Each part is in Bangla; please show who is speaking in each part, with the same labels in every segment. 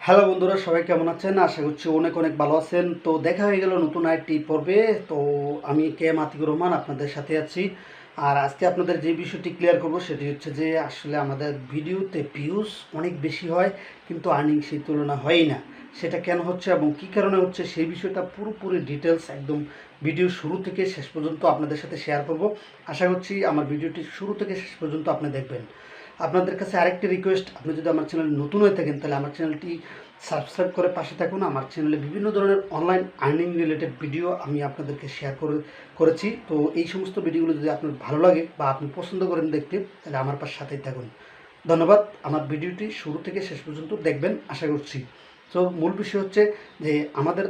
Speaker 1: হ্যালো বন্ধুরা, সবাই কেমন আছেন? আশা করছি অনেক অনেক ভালো আছেন। তো দেখা হয়ে গেল নতুন আরেকটি পর্বে। তো আমি আতিকুর রহমান আপনাদের সাথে আছি। আর আজকে আপনাদের যে বিষয়টি ক্লিয়ার করব সেটি হচ্ছে যে আসলে আমাদের ভিডিওতে ভিউজ অনেক বেশি হয়, কিন্তু আর্নিং সেই তুলনা হয়ই না। সেটা কেন হচ্ছে এবং কী কারণে হচ্ছে সেই বিষয়টা পুরোপুরি ডিটেলস একদম ভিডিও শুরু থেকে শেষ পর্যন্ত আপনাদের সাথে শেয়ার করব। আশা করছি আমার ভিডিওটি শুরু থেকে শেষ পর্যন্ত আপনি দেখবেন। আপনাদের কাছে আরেকটি রিকোয়েস্ট, আপনি যদি আমার চ্যানেল নতুন হয়ে থাকেন তাহলে আমার চ্যানেলটি সাবস্ক্রাইব করে পাশে থাকুন। আমার চ্যানেলে বিভিন্ন ধরনের অনলাইন আর্নিং রিলেটেড ভিডিও আমি আপনাদেরকে শেয়ার করেছি। তো এই সমস্ত ভিডিওগুলো যদি আপনার ভালো লাগে বা আপনি পছন্দ করেন দেখতে, তাহলে আমার সাথেই থাকুন। ধন্যবাদ। আমার ভিডিওটি শুরু থেকে শেষ পর্যন্ত দেখবেন আশা করছি। তো মূল বিষয় হচ্ছে যে আমাদের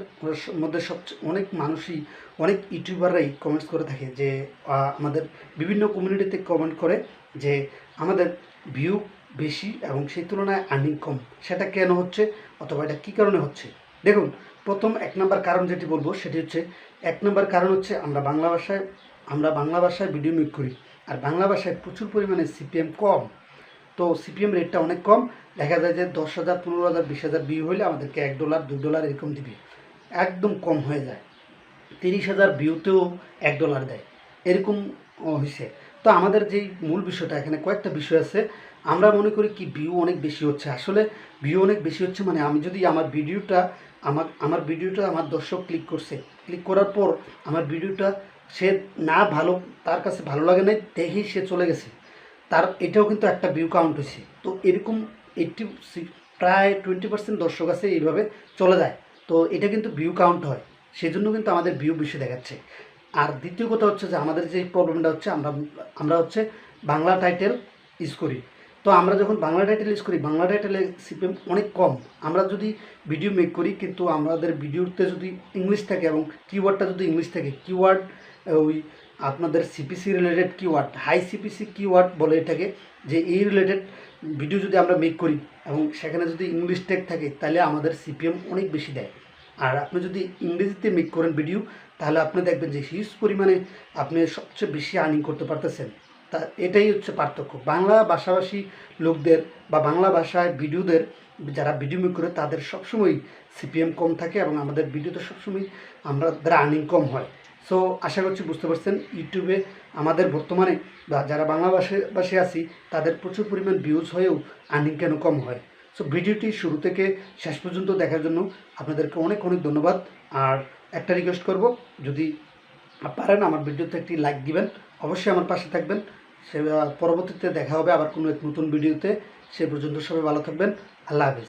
Speaker 1: মধ্যে সবচেয়ে অনেক মানুষই, অনেক ইউটিউবাররাই কমেন্টস করে থাকে যে আমাদের বিভিন্ন কমিউনিটিতে কমেন্ট করে যে আমাদের ভিউ বেশি এবং সেই তুলনায় আর্নিং কম। সেটা কেন হচ্ছে অথবা এটা কী কারণে হচ্ছে? দেখুন, প্রথম এক নম্বর কারণ যেটি বলবো সেটি হচ্ছে, এক নম্বর কারণ হচ্ছে আমরা বাংলা ভাষায় ভিডিও মেক করি। আর বাংলা ভাষায় প্রচুর পরিমাণে সিপিএম কম। তো সিপিএম রেটটা অনেক কম। দেখা যায় যে 10,000, 15,000, 20,000 ভিউ হলে আমাদেরকে $1, $2 এরকম দিবে। একদম কম হয়ে যায়। 30,000 ভিউতেও $1 দেয়, এরকম হয়েছে। তো আমাদের যেই মূল বিষয়টা, এখানে কয়েকটা বিষয় আছে। আমরা মনে করি কি ভিউ অনেক বেশি হচ্ছে। আসলে ভিউ অনেক বেশি হচ্ছে মানে আমি যদি আমার ভিডিওটা আমার দর্শক ক্লিক করছে, ক্লিক করার পর আমার ভিডিওটা সে না ভালো, তার কাছে ভালো লাগে নাই দেখেই সে চলে গেছে, তার এটাও কিন্তু একটা ভিউ কাউন্ট হয়েছে। তো এরকম 80, প্রায় 20% দর্শক আছে এইভাবে চলে যায়। তো এটা কিন্তু ভিউ কাউন্ট হয়, সেজন্য কিন্তু আমাদের ভিউ বেশি দেখাচ্ছে। আর দ্বিতীয় কথা হচ্ছে যে আমাদের যে প্রবলেমটা হচ্ছে, আমরা হচ্ছে বাংলা টাইটেল ইউজ করি। তো আমরা যখন বাংলা টাইটেল ইউজ করি, বাংলা টাইটেলে সিপিএম অনেক কম। আমরা যদি ভিডিও মেক করি কিন্তু আমাদের ভিডিওতে যদি ইংলিশ থাকে এবং কিওয়ার্ডটা যদি ইংলিশ থাকে, কিওয়ার্ড ওই আপনাদের CPC related keyword, high CPC keyword বলে এটাকে, যে এই রিলেটেড ভিডিও যদি আমরা মেক করি এবং সেখানে যদি ইংলিশ ট্যাগ থাকে, তাহলে আমাদের সিপিএম অনেক বেশি দেয়। আর আপনি যদি ইংরেজিতে মেক করেন ভিডিও, তাহলে আপনি দেখবেন যে হিউজ পরিমাণে আপনি সবচেয়ে বেশি আর্নিং করতে পারতেছেন। তা এটাই হচ্ছে পার্থক্য। বাংলা ভাষাভাষী লোকদের বা বাংলা ভাষায় ভিডিওদের যারা ভিডিও মেক করে তাদের সবসময় সিপিএম কম থাকে এবং আমাদের ভিডিওতে সবসময় আমাদের আর্নিং কম হয়। সো আশা করছি বুঝতে পারছেন ইউটিউবে আমাদের বর্তমানে বা যারা বাংলা ভাষায় আছি তাদের প্রচুর পরিমাণ ভিউজ হয়েও আর্নিং কেন কম হয়। সো ভিডিওটি শুরু থেকে শেষ পর্যন্ত দেখার জন্য আপনাদেরকে অনেক অনেক ধন্যবাদ। আর একটা রিকোয়েস্ট করব, যদি পারেন আমার ভিডিওতে একটি লাইক দিবেন, অবশ্যই আমার পাশে থাকবেন। সে পরবর্তীতে দেখা হবে আবার কোনো এক নতুন ভিডিওতে। সে পর্যন্ত সবাই ভালো থাকবেন। আল্লাহ হাফেজ।